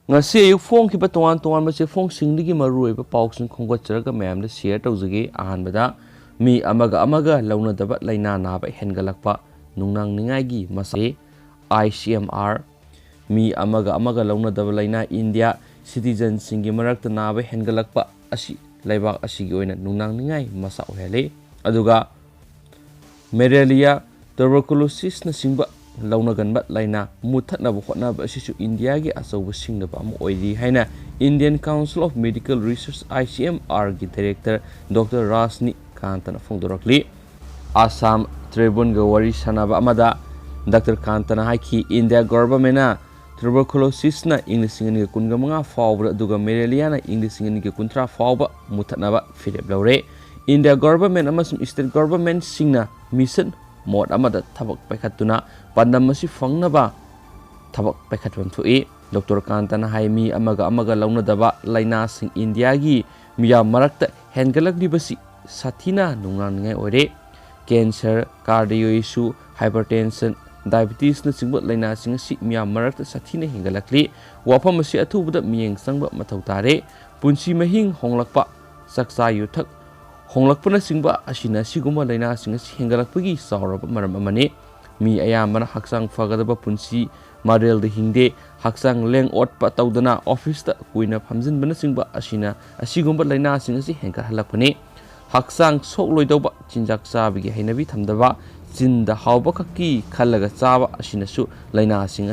ngasi ayuk phong ki ba tongan tongan ba che phong singdigi maru ba pausing khonggatjaraga mayam da share tawjage ahanbada mi amaga launa daba laina na ba hengalakpa nungnang ningai gi masa ICMR mi amaga launa daba laina India citizen singi marakta na ba hengalakpa asi laibak asigi oina nungnang ningai masa ohele aduga malaria tuberculosis na singba launa ganba laina muthatna ba khotna ba sisu India gi asoba singna ba mo oidi haina Indian Council of Medical Research ICMR gi director Dr. Rasni Kantana Fongdorakli Assam Tribune ga wari sanaba amada Dr. Kantana haiki India government tuberculosis na English ngani kunga mga fawba duga malaria na English ngani kuntra fawba muthatna ba filip laure India government amasum state government singna mission mod amada thabak paikhatuna pandam masi fangnaba thabak paikhatwan thui Dr. Kantana haimi amaga launa daba laina sing India gi miya marakta hengalakli basi sathina nungang ngai ore cancer cardio issue hypertension diabetes na singba laina sing si miya marakta sathina hengalakli wafam masi athubuda miyeng sangba mathau tare punsi mahing honglakpa saksa yuthak honglakpana singba asina siguma laina sing hengalakpagi sauraba maram amane mi ayamana haksang fagadaba punsi marel de hingde haksang leng otpa tawdana office ta kuina phamjin bana singba asina asigumba laina sing hengar halakpane haksang sok loidauba chinjak sabigi hainabi thamdaba chinda hawba khaki khalaga chaba asina su laina sing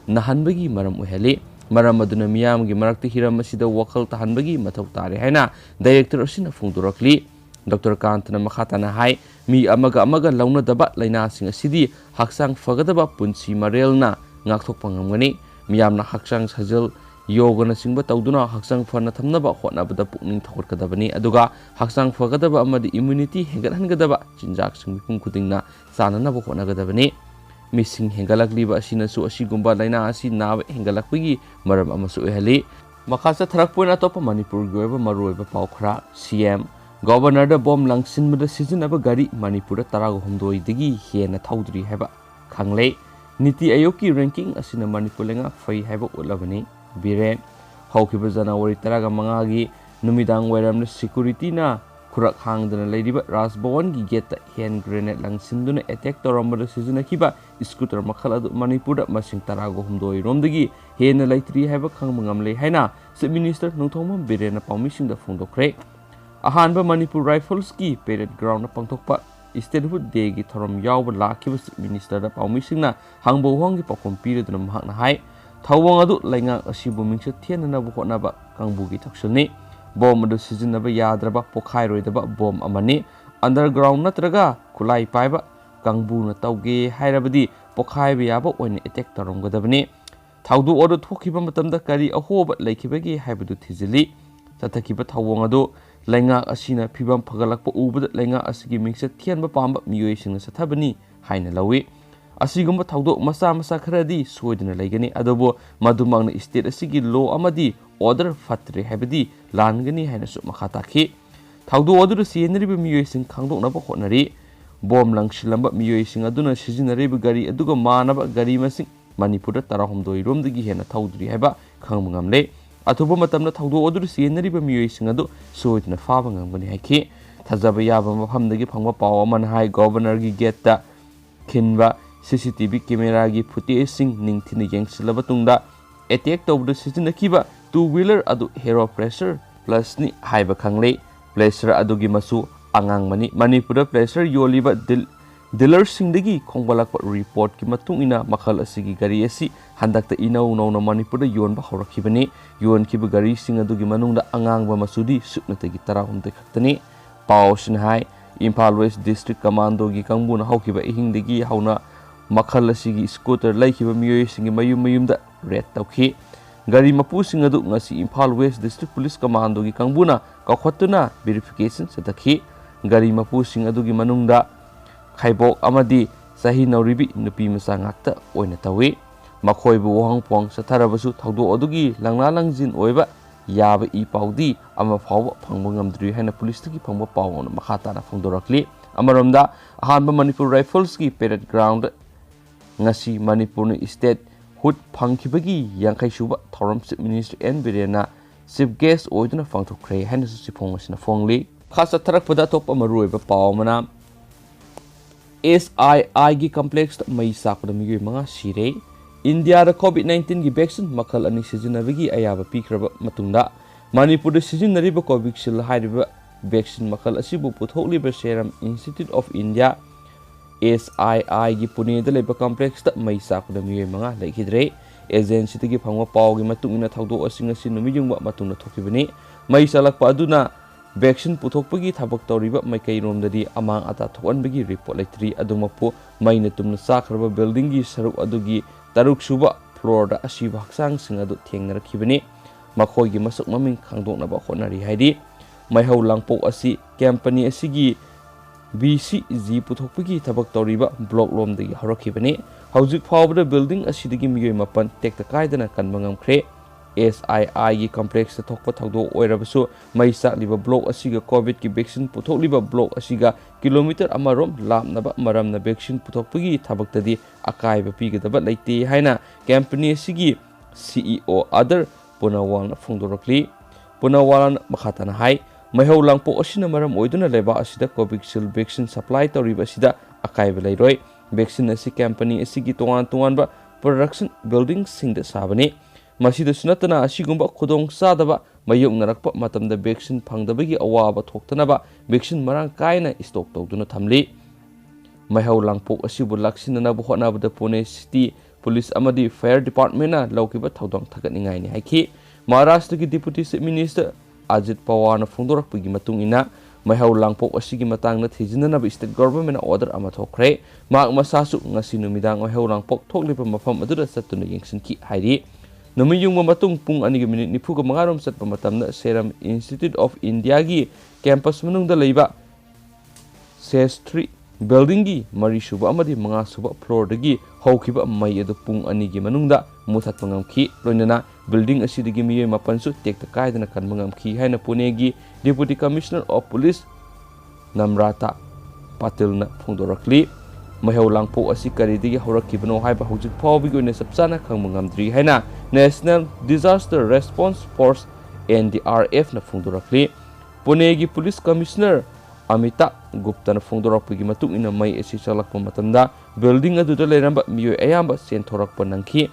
nahanbagi maram ohele maram aduna miyamgi marakti hiram asida wakal tahanbagi mathau tare haina director asina fungdurakli Dr. Kantana makhatana hai mi amaga launa daba laina sing asidi haksang fagadaba punsi marelna ngakthok pangamgani miyamna haksang sajal yoga na singba tawduna haksang fana thamnaba hotnabada pukning thokadabani aduga haksang fagadaba amadi immunity hengathangadaba chinjak sing mipum khudingna sananaba hotnagadabani missing hengalakliba asina su asigumba laina asi naba hengalakpagi maram amasu ehali makasa tharakpoina topa manipur goiba maroiba paukhra CM Governor da bom langsin mada sizinaba gari Manipur tarago homdoi digi hena thaudri haba khangle Niti Ayogi ranking asina Manipur lenga fai haba ulabani biren haukiba January taraga mangagi numidang wairamna security na kurak hangdana leidiba Rajbhawan gi gate hand grenade langsinduna attack torambada sizinakiba scooter makhal adu Manipur da masing tarago homdoi romdagi hena laitri haba khangmangamle haina Chief Minister Nongthongma Biren na pamising da phongdokre Ahanba Manipur Rifles ki parade ground na pangthokpa Statehood Day gi thorom yawba lakhiba minister da paumisingna hangbo hongi pakom pireduna mahakna hai thawang adu lainga asibu mingse thianna bu hotnaba kangbu gi thaksulni bom adu sizinaba yadraba pokhairoi bom amani underground natraga kulai paiba kangbu na tauge hairabadi pokhaiba yaba oine attack taromgadabani thawdu odu thokiba matamda kari ahoba laikhibagi haibadu thizili tathakiba thawang adu lainga asina phibam phagalakpa ubada lainga asigi mingse thianba pamba miyoi singna sathabani haina lawi asigumba thawdo masa kharadi soidina laigani adobo madumangna state asigi law amadi order fatre habadi langani haina su makhata khi thawdo order sienriba miyoi sing khangdoknaba hotnari bom langsilamba miyoi sing aduna sijinariba gari aduga manaba gari masing Manipur tarahomdoi romdagi hena thawdri haba khangmangamle Atuba matamna thawdo odur sienariba miyoi singadu soidna faba ngamgani haiki thajaba yaba mafamdagi phangba paw aman hai governor gi gate ta khinba CCTV camera gi footage sing ningthina yengsilaba tungda attack tawdu sijinakiba two wheeler adu hero pressure plus ni haiba khangle pressure adugi masu angang mani Manipur pressure yoliba dealer singdagi khongbalakpa report ki matungina makhal asigi gari asi handakta inau nauna Manipur da yon ba horakhibani yon ki gari sing adugi manungda angangba masudi suknatagi tarahumte khaktani pawsin hai Imphal West District Commando gi kangbuna haukiba ihingdagi hauna makhal asigi scooter laikhiba miyoi singi mayumda red tawkhi gari mapu sing adu ngasi Imphal West District Police Commando gi kangbuna kakhatuna verification satakhi gari mapu sing adugi manungda Khaibok amadi sahi nauribi nupi masa ngakta oina tawi makhoibu wahangpong satharabasu thawdo adugi langna langjin oiba yaba I paudi ama phawba phangba ngamdri haina police ki phangba pawon makhata na phongdorakli amaramda ahanba Manipur Rifles ki parade ground ngasi Manipur state ꯍꯨꯠ ꯐꯪꯈꯤꯕꯒꯤ ꯌꯥꯡꯈꯩꯁꯨꯕ ꯊꯧꯔꯝ chief minister N ꯕꯤꯔꯦꯟꯅ chief guest ꯑꯣꯏꯗꯨꯅ ꯄꯥꯡꯊꯣꯛꯈ꯭ꯔꯦ ꯍꯥꯏꯅꯁꯨ ꯆꯤꯐꯣꯡ ꯑꯁꯤꯅ ꯐꯣꯡꯂꯤ꯫ ꯃꯈꯥ ꯆꯠꯊꯔꯛꯄꯗ ꯑꯇꯣꯞꯄ ꯃꯔꯨꯑꯣꯏꯕ ꯄꯥꯎ ꯑꯃꯅ SIIꯒꯤ ꯀꯝꯄ꯭ꯂꯦꯛꯁꯇ ꯃꯩ ꯆꯥꯛꯄꯗ ꯃꯤꯑꯣꯏ 5 ꯁꯤꯔꯦ꯫ ꯏꯟꯗꯤꯌꯥꯗ COVID-19ꯒꯤ ꯚꯦꯛꯁꯤꯟ ꯃꯈꯜ 2 ꯁꯤꯖꯤꯟꯅꯕꯒꯤ ꯑꯌꯥꯕ ꯄꯤꯈ꯭ꯔꯕ ꯃꯇꯨꯡꯗ ꯃꯅꯤꯄꯨꯔꯗ ꯁꯤꯖꯤꯟꯅꯔꯤꯕ ꯀꯣꯚꯤꯁꯤꯜꯗ ꯍꯥꯏꯔꯤꯕ ꯚꯦꯛꯁꯤꯟ ꯃꯈꯜ ꯑꯁꯤꯕꯨ ꯄꯨꯊꯣꯛꯂꯤꯕ ꯁꯦꯔꯝ ꯏꯟꯁꯇꯤꯇ꯭ꯌꯨꯠ ꯑꯣꯐ ꯏꯟꯗꯤꯌꯥ SIIꯒꯤ ꯄꯨꯅꯦꯗ ꯂꯩꯕ ꯀꯝꯄ꯭ꯂꯦꯛꯁꯇ ꯃꯩ ꯆꯥꯛꯄꯗ ꯃꯤꯑꯣꯏ 5 ꯂꯩꯈꯤꯗ꯭ꯔꯦ꯫ ꯑꯦꯖꯦꯟꯁꯤꯗꯒꯤ ꯐꯪꯕ ꯄꯥꯎꯒꯤ ꯃꯇꯨꯡ ꯏꯟꯅ ꯊꯧꯗꯣꯛ ꯑꯁꯤ ꯉꯁꯤ ꯅꯨꯃꯤꯠ ꯌꯨꯡꯕ ꯃꯇꯨꯡꯗ ꯊꯣꯛꯈꯤꯕꯅꯤ꯫ ꯃꯩ ꯆꯥꯛꯂꯛꯄ ꯑꯗꯨꯅ ꯚꯦꯛꯁꯤꯟ ꯄꯨꯊꯣꯛꯄꯒꯤ ꯊꯕꯛ ꯇꯧꯔꯤꯕ ꯃꯥꯏꯀꯩꯔꯣꯝꯗꯗꯤ ꯑꯃꯥꯡ ꯑꯇꯥ ꯊꯣꯛꯍꯟꯕꯒꯤ ꯔꯤꯄꯣꯔꯠ ꯂꯩꯇ꯭ꯔꯤ꯫ ꯑꯗꯨꯃꯛꯄꯨ ꯃꯩꯅ ꯇꯨꯝꯅ ꯆꯥꯛꯈ꯭ꯔꯕ ꯕꯤꯜꯗꯤꯡꯒꯤ ꯁꯔꯨꯛ ꯑꯗꯨꯒꯤ 6ꯁꯨꯕ ꯐ꯭ꯂꯣꯔꯗ ꯑꯁꯤꯕ ꯍꯛꯆꯥꯡꯁꯤꯡ ꯑꯗꯨ ꯊꯦꯡꯅꯔꯛꯈꯤꯕꯅꯤ꯫ ꯃꯈꯣꯏꯒꯤ ꯃꯁꯛ ꯃꯃꯤꯡ ꯈꯪꯗꯣꯛꯅꯕ ꯍꯣꯠꯅꯔꯤ ꯍꯥꯏꯔꯤ꯫ ꯃꯩꯍꯧ ꯂꯥꯡꯄꯣꯛ ꯑꯁꯤ ꯀꯝꯄꯅꯤ ꯑꯁꯤꯒꯤ BCG ꯄꯨꯊꯣꯛꯄꯒꯤ ꯊꯕꯛ ꯇꯧꯔꯤꯕ ꯕ꯭ꯂꯣꯛ ꯂꯣꯝꯗꯒꯤ ꯍꯧꯔꯛꯈꯤꯕꯅꯤ꯫ ꯍꯧꯖꯤꯛ ꯐꯥꯎꯕꯗ ꯕꯤꯜꯗꯤꯡ ꯑꯁꯤꯗꯒꯤ ꯃꯤꯑꯣꯏ 9 ꯇꯦꯛꯇ ꯀꯥꯏꯗꯅ ꯀꯟꯕ ꯉꯝꯈ꯭ꯔꯦ꯫ SIIꯒꯤ ꯀꯝꯄ꯭ꯂꯦꯛꯁꯇ ꯊꯣꯛꯄ ꯊꯧꯗꯣꯛ ꯑꯣꯏꯔꯕꯁꯨ ꯃꯩ ꯆꯥꯛꯂꯤꯕ ꯕ꯭ꯂꯣꯛ ꯑꯁꯤꯒ ꯀꯣꯚꯤꯗꯀꯤ ꯚꯦꯛꯁꯤꯟ ꯄꯨꯊꯣꯛꯂꯤꯕ ꯕ꯭ꯂꯣꯛ ꯑꯁꯤꯒ ꯀꯤꯂꯣꯃꯤꯇꯔ ꯑꯃꯔꯣꯝ ꯂꯥꯞꯅꯕ ꯃꯔꯝꯅ ꯚꯦꯛꯁꯤꯟ ꯄꯨꯊꯣꯛꯄꯒꯤ ꯊꯕꯛꯇꯗꯤ ꯑꯀꯥꯏꯕ ꯄꯤꯒꯗꯕ ꯂꯩꯇꯦ ꯍꯥꯏꯅ ꯀꯝꯄꯅꯤ ꯑꯁꯤꯒꯤ CEO ꯑꯥꯗꯔ ꯄꯨꯅꯋꯥꯜꯅ ꯐꯣꯡꯗꯣꯔꯛꯂꯤ꯫ ꯄꯨꯅꯋꯥꯜꯅ ꯃꯈꯥ ꯇꯥꯅ ꯍꯥꯏ ꯃꯩꯍꯧ ꯂꯥꯡꯄꯣꯛ ꯑꯁꯤꯅ ꯃꯔꯝ ꯑꯣꯏꯗꯨꯅ ꯂꯩꯕꯥꯛ ꯑꯁꯤꯗ ꯀꯣꯚꯤꯁꯤꯜ ꯚꯦꯛꯁꯤꯟ ꯁꯄ꯭ꯂꯥꯏ ꯇꯧꯔꯤꯕ ꯑꯁꯤꯗ ꯑꯀꯥꯏꯕ ꯂꯩꯔꯣꯏ꯫ ꯚꯦꯛꯁꯤꯟ ꯑꯁꯤ ꯀꯝꯄꯅꯤ ꯑꯁꯤꯒꯤ ꯇꯣꯉꯥꯟ ꯇꯣꯉꯥꯟꯕ ꯄ꯭ꯔꯗꯛꯁꯟ ꯕꯤꯜꯗꯤꯡꯁꯤꯡꯗ ꯁꯥꯕꯅꯤ꯫ ꯃꯁꯤꯗꯁꯨ ꯅꯠꯇꯅ ꯑꯁꯤꯒꯨꯝꯕ ꯈꯨꯗꯣꯡꯆꯥꯗꯕ ꯃꯥꯌꯣꯛꯅꯔꯛꯄ ꯃꯇꯝꯗ ꯚꯦꯛꯁꯤꯟ ꯐꯪꯗꯕꯒꯤ ꯑꯋꯥꯕ ꯊꯣꯛꯇꯅꯕ ꯚꯦꯛꯁꯤꯟ ꯃꯔꯥꯡ ꯀꯥꯏꯅ ꯁ꯭ꯇꯣꯛ ꯇꯧꯗꯨꯅ ꯊꯝꯂꯤ꯫ ꯃꯩꯍꯧ ꯂꯥꯡꯄꯣꯛ ꯑꯁꯤꯕꯨ ꯂꯥꯛꯁꯤꯟꯅꯅꯕ ꯍꯣꯠꯅꯕꯗ ꯄꯨꯅꯦ ꯁꯤꯇꯤ ꯄꯨꯂꯤꯁ ꯑꯃꯗꯤ ꯐꯥꯌꯔ ꯗꯤꯄꯥꯔꯠꯃꯦꯟꯠꯅ ꯂꯧꯈꯤꯕ ꯊꯧꯗꯥꯡ ꯊꯥꯒꯠꯅꯤꯡꯉꯥꯏꯅꯤ ꯍꯥꯏꯈꯤ꯫ ꯃꯍꯥꯔꯥꯁꯇ꯭ꯔꯒꯤ ꯗꯤꯄꯨꯇꯤ ꯆꯤꯞ ꯃꯤꯅꯤꯁꯇꯔ ꯑꯖꯤꯠ ꯄꯋꯥꯔꯅ ꯐꯣꯡꯗꯣꯔꯛꯄꯒꯤ ꯃꯇꯨꯡ ꯏꯟꯅ ꯃꯩꯍꯧ ꯂꯥꯡꯄꯣꯛ ꯑꯁꯤꯒꯤ ꯃꯇꯥꯡꯗ ꯊꯤꯖꯤꯟꯅꯅꯕ ꯁ꯭ꯇꯦꯠ ꯒꯚꯔꯟꯃꯦꯟꯠꯅ ꯑꯣꯔꯗꯔ ꯑꯃ ꯊꯣꯛꯈ꯭ꯔꯦ꯫ ꯃꯍꯥꯛ ꯃꯁꯥꯁꯨ ꯉꯁꯤ ꯅꯨꯃꯤꯗꯥꯡ ꯃꯩꯍꯧ ꯂꯥꯡꯄꯣꯛ ꯊꯣꯛꯂꯤꯕ ꯃꯐꯝ ꯑꯗꯨꯗ ꯆꯠꯇꯨꯅ ꯌꯦꯡꯁꯤꯟꯈꯤ ꯍꯥꯏꯔꯤ꯫ ꯅꯨꯃꯤꯠ ꯌꯨꯡꯕ ꯃꯇꯨꯡ ꯄꯨꯡ 2:45 ꯆꯠꯄ ꯃꯇꯝꯗ ꯁꯦꯔꯝ ꯏꯟꯁꯇꯤꯇ꯭ꯌꯨꯠ ꯑꯣꯐ ꯏꯟꯗꯤꯌꯥꯒꯤ ꯀꯦꯝꯄꯁ ꯃꯅꯨꯡꯗ ꯂꯩꯕ SEZ3 ꯕꯤꯜꯗꯤꯡꯒꯤ 4ꯁꯨꯕ ꯑꯃꯗꯤ 5ꯁꯨꯕ ꯐ꯭ꯂꯣꯔꯗꯒꯤ ꯍꯧꯈꯤꯕ ꯃꯩ ꯑꯗꯨ ꯄꯨꯡ 2ꯒꯤ ꯃꯅꯨꯡꯗ ꯃꯨꯊꯠꯄ ꯉꯝꯈꯤ꯫ ꯂꯣꯏꯅꯅ ꯕꯤꯜꯗꯤꯡ ꯑꯁꯤꯗꯒꯤ ꯃꯤꯑꯣꯏ 9ꯁꯨ ꯇꯦꯛꯇ ꯀꯥꯏꯗꯅ ꯀꯟꯕ ꯉꯝꯈꯤ ꯍꯥꯏꯅ ꯄꯨꯅꯦꯒꯤ ꯗꯤꯄꯨꯇꯤ ꯀꯃꯤꯁꯅꯔ ꯑꯣꯐ ꯄꯨꯂꯤꯁ ꯅꯝꯔꯥꯇꯥ ꯄꯥꯇꯤꯜꯅ ꯐꯣꯡꯗꯣꯔꯛꯂꯤ꯫ ꯃꯩꯍꯧ ꯂꯥꯡꯄꯣꯛ ꯑꯁꯤ ꯀꯔꯤꯗꯒꯤ ꯍꯧꯔꯛꯈꯤꯕꯅꯣ ꯍꯥꯏꯕ ꯍꯧꯖꯤꯛ ꯐꯥꯎꯕꯒꯤ ꯑꯣꯏꯅ ꯆꯞ ꯆꯥꯅ ꯈꯪꯕ ꯉꯝꯗ꯭ꯔꯤ ꯍꯥꯏꯅ ꯅꯦꯁꯅꯦꯜ ꯗꯤꯖꯥꯁꯇꯔ ꯔꯦꯁꯄꯣꯟꯁ ꯐꯣꯔꯁ NDRFꯅ ꯐꯣꯡꯗꯣꯔꯛꯂꯤ꯫ ꯄꯨꯅꯦꯒꯤ ꯄꯨꯂꯤꯁ ꯀꯃꯤꯁꯅꯔ ꯑꯃꯤꯇꯥ ꯒꯨꯞꯇꯥꯅ ꯐꯣꯡꯗꯣꯔꯛꯄꯒꯤ ꯃꯇꯨꯡ ꯏꯟꯅ ꯃꯩ ꯑꯁꯤ ꯆꯥꯛꯂꯛꯄ ꯃꯇꯝꯗ ꯕꯤꯜꯗꯤꯡ ꯑꯗꯨꯗ ꯂꯩꯔꯝꯕ ꯃꯤꯑꯣꯏ ꯑꯌꯥꯝꯕ ꯆꯦꯟꯊꯣꯔꯛꯄ ꯅꯪꯈꯤ꯫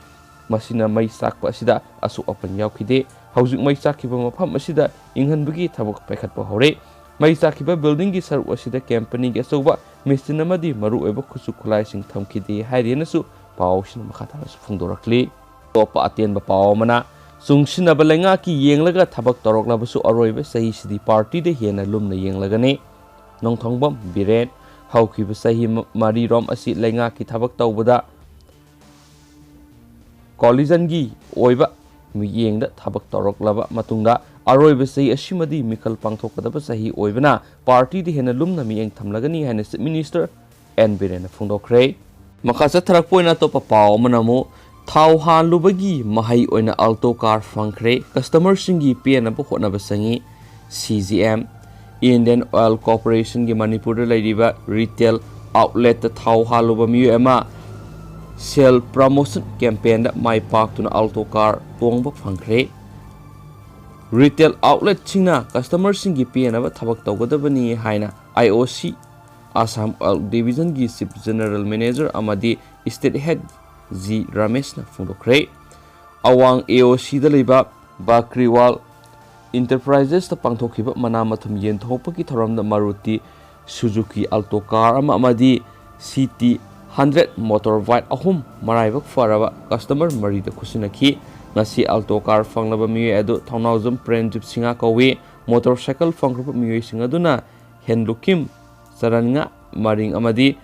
ꯃꯁꯤꯅ ꯃꯩ ꯆꯥꯛꯄ ꯑꯁꯤꯗ ꯑꯁꯣꯛ ꯑꯄꯟ ꯌꯥꯎꯈꯤꯗꯦ꯫ ꯍꯧꯖꯤꯛ ꯃꯩ ꯆꯥꯛꯈꯤꯕ ꯃꯐꯝ ꯑꯁꯤꯗ ꯏꯪꯍꯟꯕꯒꯤ ꯊꯕꯛ ꯄꯥꯏꯈꯠꯄ ꯍꯧꯔꯦ꯫ ꯃꯩ ꯆꯥꯛꯈꯤꯕ ꯕꯤꯜꯗꯤꯡꯒꯤ ꯁꯔꯨꯛ ꯑꯁꯤꯗ ꯀꯝꯄꯅꯤꯒꯤ ꯑꯆꯧꯕ ꯃꯦꯆꯤꯟ ꯑꯃꯗꯤ ꯃꯔꯨꯑꯣꯏꯕ ꯈꯨꯠꯁꯨ ꯈꯨꯠꯂꯥꯏꯁꯤꯡ ꯊꯝꯈꯤꯗꯦ ꯍꯥꯏꯔꯦꯅꯁꯨ ꯄꯥꯎ ꯑꯁꯤꯅ ꯃꯈꯥ ꯇꯥꯅꯁꯨ ꯐꯣꯡꯗꯣꯔꯛꯂꯤ꯫ ꯑꯇꯣꯞꯄ ꯑꯇꯦꯟꯕ ꯄꯥꯎ ꯑꯃꯅ ꯆꯨꯡꯁꯤꯟꯅꯕ ꯂꯩꯉꯥꯛꯀꯤ ꯌꯦꯡꯂꯒ ꯊꯕꯛ ꯇꯧꯔꯛꯂꯕꯁꯨ ꯑꯔꯣꯏꯕ ꯆꯍꯤꯁꯤꯗꯤ ꯄꯥꯔꯇꯤꯗ ꯍꯦꯟꯅ ꯂꯨꯝꯅ ꯌꯦꯡꯂꯒꯅꯤ꯫ ꯅꯣꯡꯊꯣꯡꯕꯝ ꯕꯤꯔꯦꯟ ꯍꯧꯈꯤꯕ ꯆꯍꯤ 4ꯔꯣꯝ ꯑꯁꯤ ꯂꯩꯉꯥꯛꯀꯤ ꯊꯕꯛ ꯇꯧꯕꯗ ꯀꯣꯂꯤꯖꯟꯒꯤ ꯑꯣꯏꯕ ꯃꯤꯠꯌꯦꯡꯗ ꯊꯕꯛ ꯇꯧꯔꯛꯂꯕ ꯃꯇꯨꯡꯗ ꯑꯔꯣꯏꯕ ꯆꯍꯤ ꯑꯁꯤꯃꯗꯤ ꯃꯤꯈꯜ ꯄꯥꯡꯊꯣꯛꯀꯗꯕ ꯆꯍꯤ ꯑꯣꯏꯕꯅ ꯄꯥꯔꯇꯤꯗ ꯍꯦꯟꯅ ꯂꯨꯝꯅ ꯃꯤꯠꯌꯦꯡ ꯊꯝꯂꯒꯅꯤ ꯍꯥꯏꯅ ꯆꯤꯞ ꯃꯤꯅꯤꯁꯇꯔ ꯑꯦꯟ ꯕꯤꯔꯦꯟꯅ ꯐꯣꯡꯗꯣꯛꯈ꯭ꯔꯦ꯫ ꯃꯈꯥ ꯆꯠꯊꯔꯛꯄ ꯑꯣꯏꯅ ꯑꯇꯣꯞꯄ ꯄꯥꯎ ꯑꯃꯅ ꯑꯃꯨꯛ ꯊꯥꯎ ꯍꯥꯜꯂꯨꯕꯒꯤ ꯃꯍꯩ ꯑꯣꯏꯅ ꯑꯜꯇꯣ ꯀꯥꯔ ꯐꯪꯈ꯭ꯔꯦ꯫ ꯀꯁꯇꯃꯔꯁꯤꯡꯒꯤ ꯄꯦꯟꯅꯕ ꯍꯣꯠꯅꯕ ꯆꯪꯏ꯫ CGM ꯏꯟꯗꯤꯌꯟ ꯑꯣꯏꯜ ꯀꯣꯔꯄꯣꯔꯦꯁꯟꯒꯤ ꯃꯅꯤꯄꯨꯔꯗ ꯂꯩꯔꯤꯕ ꯔꯤꯇꯦꯜ ꯑꯥꯎꯠꯂꯦꯠꯇ ꯊꯥꯎ ꯍꯥꯜꯂꯨꯕ ꯃꯤꯑꯣꯏ ꯑꯃ ꯁꯦꯜ ꯄ꯭ꯔꯃꯣꯁꯟ ꯀꯦꯝꯄꯦꯟꯗ ꯃꯥꯏ ꯄꯥꯛꯇꯨꯅ ꯑꯜꯇꯣ ꯀꯥꯔ ꯇꯣꯡꯕ ꯐꯪꯈ꯭ꯔꯦ꯫ ꯔꯤꯇꯦꯜ ꯑꯥꯎꯠꯂꯦꯠꯁꯤꯡꯅ ꯀꯁꯇꯃꯔꯁꯤꯡꯒꯤ ꯄꯦꯟꯅꯕ ꯊꯕꯛ ꯇꯧꯒꯗꯕꯅꯤ ꯍꯥꯏꯅ IOC ꯑꯁꯥꯝ ꯑꯣꯏꯜ ꯗꯤꯕꯤꯖꯟꯒꯤ ꯆꯤꯐ ꯖꯦꯅꯔꯦꯜ ꯃꯦꯅꯦꯖꯔ ꯑꯃꯗꯤ ꯁ꯭ꯇꯦꯠ ꯍꯦꯗ G ꯔꯃꯦꯁꯅ ꯐꯣꯡꯗꯣꯛꯈ꯭ꯔꯦ꯫ ꯑꯋꯥꯡ AOCꯗ ꯂꯩꯕ ꯕꯀ꯭ꯔꯤꯋꯥꯜ ꯏꯟꯇꯔꯄ꯭ꯔꯥꯏꯖꯦꯁꯇ ꯄꯥꯡꯊꯣꯛꯈꯤꯕ ꯃꯅꯥ ꯃꯊꯨꯝ ꯌꯦꯟꯊꯣꯛꯄꯒꯤ ꯊꯧꯔꯝꯗ ꯃꯥꯔꯨꯇꯤ ꯁꯨꯖꯨꯀꯤ ꯑꯜꯇꯣ ꯀꯥꯔ ꯑꯃ ꯑꯃꯗꯤ CT100 ꯃꯣꯇꯣꯔ ꯕꯥꯏꯛ 3 ꯃꯔꯥꯏꯕꯛ ꯐꯔꯕ ꯀꯁꯇꯃꯔ 4ꯗ ꯈꯨꯠꯁꯤꯟꯅꯈꯤ꯫ ꯉꯁꯤ ꯑꯜꯇꯣ ꯀꯥꯔ ꯐꯪꯂꯕ ꯃꯤꯑꯣꯏ ꯑꯗꯨ ꯊꯧꯅꯥꯎꯖꯝ ꯄ꯭ꯔꯦꯝꯖꯤꯠ ꯁꯤꯡꯍ ꯀꯧꯏ꯫ ꯃꯣꯇꯣꯔ ꯁꯥꯏꯀꯜ ꯐꯪꯈ꯭ꯔꯕ ꯃꯤꯑꯣꯏꯁꯤꯡ ꯑꯗꯨꯅ ꯍꯦꯟꯂꯨꯀꯤꯝ ꯆꯔꯟꯉꯥ ꯃꯔꯤꯡ ꯑꯃꯗꯤ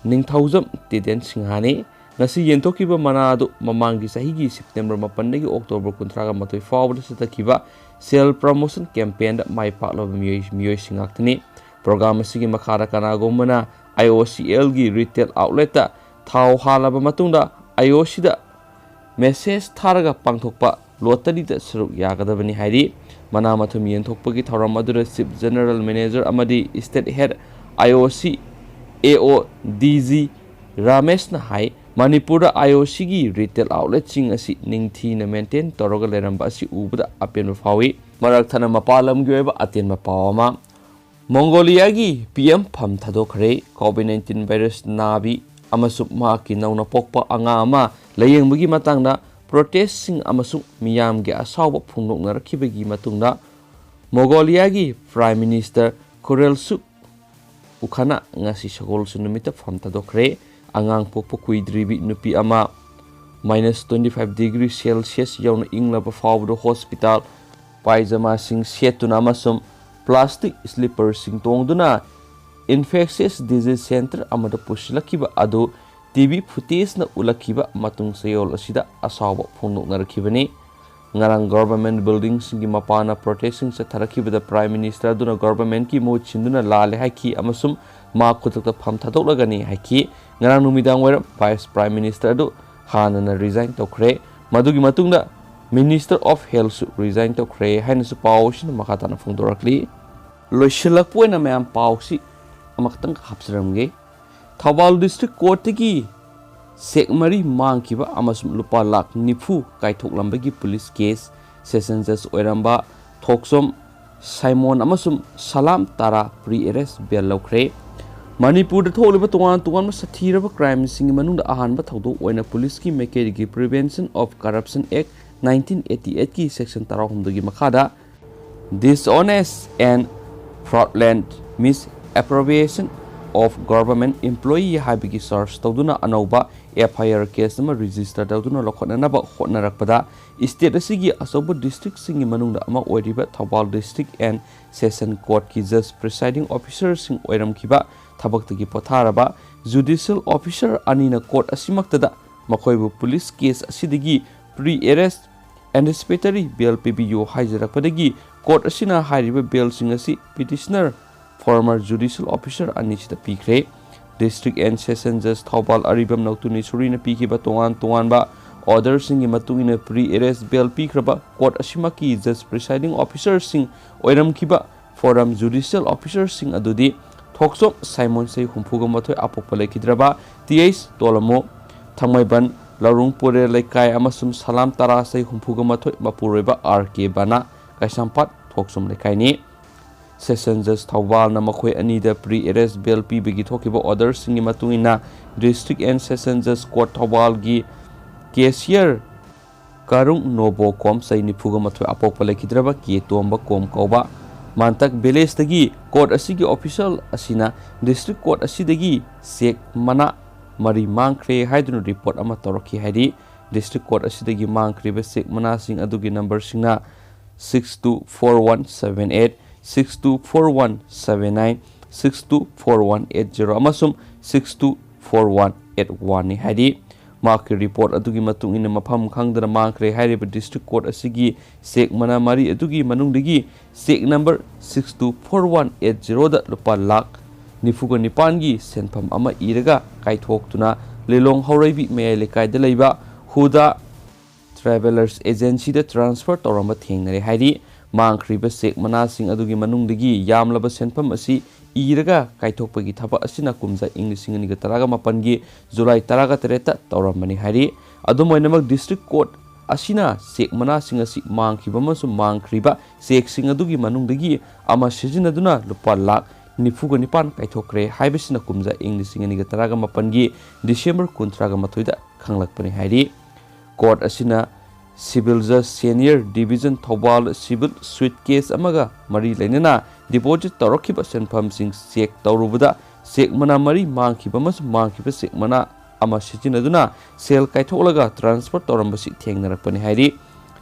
ꯅꯤꯡꯊꯧꯖꯝ ꯇꯤꯗꯦꯟ ꯁꯤꯡꯍꯅꯤ꯫ ꯉꯁꯤ ꯌꯦꯟꯊꯣꯛꯈꯤꯕ ꯃꯅꯥ ꯑꯗꯨ ꯃꯃꯥꯡꯒꯤ ꯆꯍꯤꯒꯤ ꯁꯦꯞꯇꯦꯝꯕꯔ 8ꯗꯒꯤ ꯑꯣꯛꯇꯣꯕꯔ 31 ꯐꯥꯎꯕꯗ ꯆꯠꯊꯈꯤꯕ ꯁꯦꯜ ꯄ꯭ꯔꯃꯣꯁꯟ ꯀꯦꯝꯄꯦꯟꯗ ꯃꯥꯏ ꯄꯥꯛꯂꯕ ꯃꯤꯑꯣꯏꯁꯤꯡ ꯉꯥꯛꯇꯅꯤ꯫ ꯄ꯭ꯔꯣꯒ꯭ꯔꯥꯝ ꯑꯁꯤꯒꯤ ꯃꯈꯥꯗ ꯀꯅꯥꯒꯨꯝꯕꯅ IOCLꯒꯤ ꯔꯤꯇꯦꯜ ꯑꯥꯎꯠꯂꯦꯠꯇ ꯊꯥꯎ ꯍꯥꯜꯂꯕ ꯃꯇꯨꯡꯗ IOCꯗ ꯃꯦꯁꯦꯖꯊꯥꯔꯒ ꯄꯥꯡꯊꯣꯛꯄ ꯂꯣꯇꯔꯤꯗ ꯁꯔꯨꯛ ꯌꯥꯒꯗꯕꯅꯤ ꯍꯥꯏꯔꯤ꯫ ꯃꯅꯥ ꯃꯊꯨꯝ ꯌꯦꯟꯊꯣꯛꯄꯒꯤ ꯊꯧꯔꯝ ꯑꯗꯨꯗ ꯆꯤꯐ ꯖꯦꯅꯔꯦꯜ ꯃꯦꯅꯦꯖꯔ ꯑꯃꯗꯤ state head IOC AODG ꯔꯃꯦꯁꯅ hi Manipur IOC gi retail outlet ching asi ningthi na maintain toroga leramba asi ubda apen fawi marak thana mapalam gi ba aten ma pawama Mongolia gi PM pham thadokre COVID-19 virus nabi amasuk ma ki nauna pokpa anga ama layeng bugi matangna protest sing amasuk miyam ge asaw phungnok na rakhibagi matungna Mongolia gi Prime Minister Kurelsuk Ukhana ngasi sagol sunumita pham thadokre angang pokpa kuidribi nupi ama -25 degree Celsius yauna inglaba fawdo hospital paijama sing setuna amasum plastic slipper sing tongduna infectious disease center amada pusilakiba adu TV footage na ulakiba matung sayol asida asawa phunuk narakibani ngarang government building singi mapana protesting sa tharakiba da prime minister duna government ki mo chinduna lale haki amasum ma khutakta pham thadolagani haki ngarang numidang wera vice prime minister du hanana resign tokre madugi matungda minister of health resign tokre haina su pawsin makatana phungdorakli loisilak poina mayam pawsi amakatang hapsramge Thawbal district court ki sekmari mangkiba amasum lupa lak nifu kaithoklambai police case session judge oiramba thoksom Simon amasum salam tara pre-arrest bail laukre Manipur da tholiba tuan sathiraba crime sing manungda ahanba thawdo oina police ki mekeri ki Prevention of Corruption Act 1988 ki section 13 gi makhada dishonest and fraudulent misappropriation of government employee habigi source tawduna anauba FIR case nama register tawduna lokhona naba hotnarakpada state asigi asobo district singi manungda ama oiriba Thawbal district and session court ki judge presiding officer sing oiramkiba thabaktagi potharaba judicial officer anina court asimaktada makoibu police case asidigi pre-arrest anticipatory bail PBU haijarakpadagi court asina hairiba bail sing asi petitioner former judicial officer anisida pikre district and session judge Thawbal aribam nautuni surina pikiba tongan ba order sing matungina pre-arrest bail pikraba court asimaki judge presiding officer sing oiramkiba forum judicial officer sing adudi thoksom Simon sei humpuga mathoi apokpa lekidraba TH Tolamo Thangmaiban Larungpure Laikai amasum Salam Tara sei humpuga mathoi mapureba RK Bana Kaisampat thoksom Laikai ni Session Judge Thawbal na makhoi anida pre-arrest bail pibigi thokiba order singi matungina district and session judge court Thawbal gi cashier Karung Nobo kom sai nifuga mathoi apokpa lekidraba ki tomba kom kauba mantak village tagi court asigi official asina district court asidagi sek mana mari mangkre haidun report ama toraki haidi district court asidagi mangkre be sek mana sing adugi number singna 624178 624179 624180 amasum 624181 ni haidi mark report adugi matung ina mafam khangdana mangkre hairiba district court asigi sek mana mari adugi manungdagi sek number 624180 da lupa lak nifuga nipangi senpam ama iraga kaithoktuna lelong haureibi me lekai da leiba huda travelers agency da transfer torama thengnare hairi mangkriba sek mana sing adugi manungdagi yamlaba senpam asi iraga kaithokpagi thaba asina kumja English singa taraga mapangi July taraga tereta tauramani hari adumoinamak district court asina sek mana singa si mangkhiba masu mangkriba sek singa dugi manungdagi ama sijinaduna lupa lak nifuga nipan kaithokre haibisina kumja English singa taraga mapangi December 13 khanglakpani hari court asina Civil Judge Senior Division Thawbal Civil Suit Case amaga mari lainana deposit torokiba senpam sing sek tawrubada sek mana mari mangkiba mas mangkiba sek mana ama sijinaduna sel kaitholaga transfer torambasi thengnarakpani hairi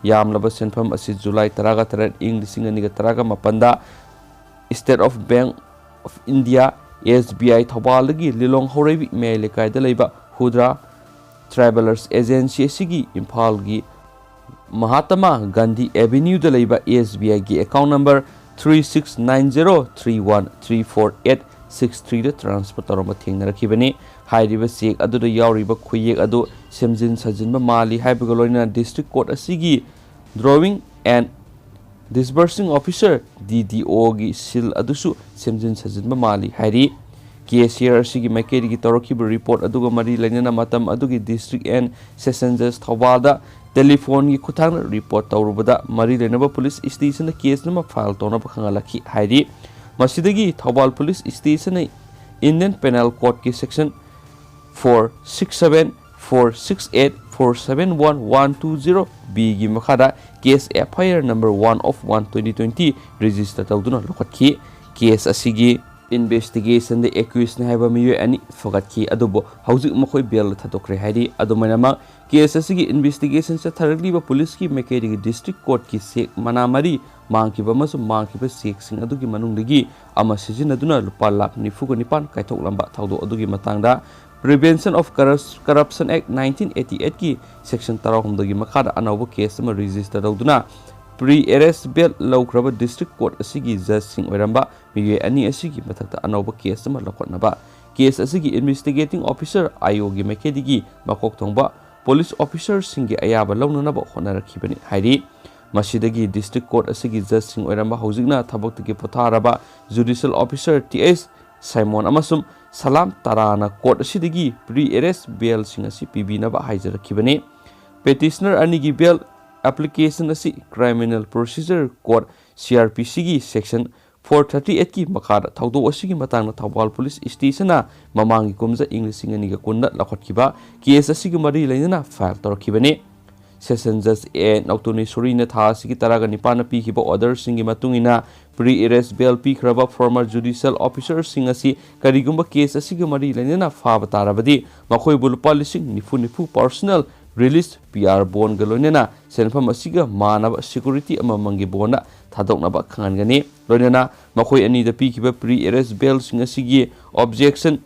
yamlaba senpam asi July taraga tarat ing lisinganiga taraga mapanda State of Bank of India SBI Thawbal lagi lilong horeibi me lekaida leiba Hudra Travelers Agency sigi Imphal gi Mahatma Gandhi Avenue da leiba SBI gi account number 3690313486 da transfer torama thengnarakibani hairiba sek adu da yauriba khuyek adu semjin sajinba mali haibaga loina district court asigi drawing and disbursing officer DDO gi sil adusu semjin sajinba mali hairi cashier असिगी माइकेदगी तौरखिबा report अदुगा मरी लेनना मतम अदुगी district and session जज थौबालदा telephone की खुथांग report तौरुबदा मरी लेनबा पुलिस स्टेशन केस नमा फाइल तौनबा खंगलखि हाइरि मसिदगी Thoubal police station Indian penal code की सेक्शन 467 468 471 बी की मखादा case FIR number 1 of 1 2020 register तौदुना लखटखि केस असिगी इन्वेस्टिगेशन दे एक्यूज ने हाइबा मियो अनि फगतखि अदुबो हौजिक मखोय बेल थतोखरे हाइरि अदुमैनामा केस असिगी इन्वेस्टिगेशन से थरगलिबा पुलिस की मेकेरी डिस्ट्रिक्ट कोर्ट की सेक मनामरी मांगखिबा मसु मांगखिबा सेक सिंग अदुगी मनुंगदगी अमा सिजिनदुना लुपा लाख 94 काइथोकलंबा थौदो अदुगी मतंगदा प्रिवेंशन ऑफ करप्शन एक्ट 1988 की सेक्शन 13 की मखादा अनौब केस में रजिस्टर तौदुना प्री अरेस्ट बेल लौख्रबा डिस्ट्रिक्ट कोर्ट असिगी जज सिंग ओइरंबा मिये अनि असिगी मथक्ता अनौब केस में लखोटनबा केस असिगी इन्वेस्टिगेटिंग ऑफिसर आयोग की मेकेदिगी मकोक थोंबा पुलिस ऑफिसर सिंग अयाबा लौननबा होनरखिबनि हाइरि मसिदगी डिस्ट्रिक्ट कोर्ट असिगी जज Singh ओइरंबा हौजिकना थबक्तगी पोथारबा judicial officer TS Simon अमसुम सलाम Tarana court असिदगी pre arrest bail सिंग असि पीबीनबा हाइजरखिबनि पेटिशनर अनिगी बेल एप्लीकेशन असी क्रिमिनल प्रोसीजर कोड सीआरपीसी की सेक्शन 438 की मखादा थौदो असिगी मतंग थौबाल पुलिस स्टेशन ममांगी कुमजा इंग्लिसिंग अनिगा कुन्ना लखटखिबा केस असिगी मरी लेना फाइल तौरखिबने सेशन जज ए नौतुनी सुरीना था असिगी तरागा निपाना पीखिबा ऑर्डर सिंगी मतुंगिना प्री अरेस्ट बेल पीखरबा फॉर्मर जुडिशियल ऑफिसर सिंग असि करिगुंबा केस असिगी मरी लेना फाब ताराबदी मखोय बुलपा लिसिंग निफु पर्सनल रिलीज पीआर बोन गलोनेना सेनफम असिगा मानब सिक्योरिटी अममंगी बोना थादोकनबा खंगनगनी लोनेना मखोय अनिदा पीखिबा प्री अरेस्ट बेल सिंग असिगी objection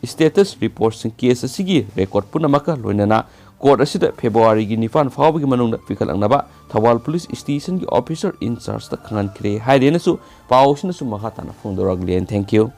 status report Singh case असिगी रेकॉर्ड पुनमका लोनेना कोर्ट असिदा फेब्रुवारी की 9 फावगी मनुंगदा पिखलंगनबा थौबाल पुलिस स्टेशन की ऑफिसर इंचार्ज ता खंगनख्रे हाइरेनसु पाउसनसु मखाताना फोंदोरगलेन थैंक यू।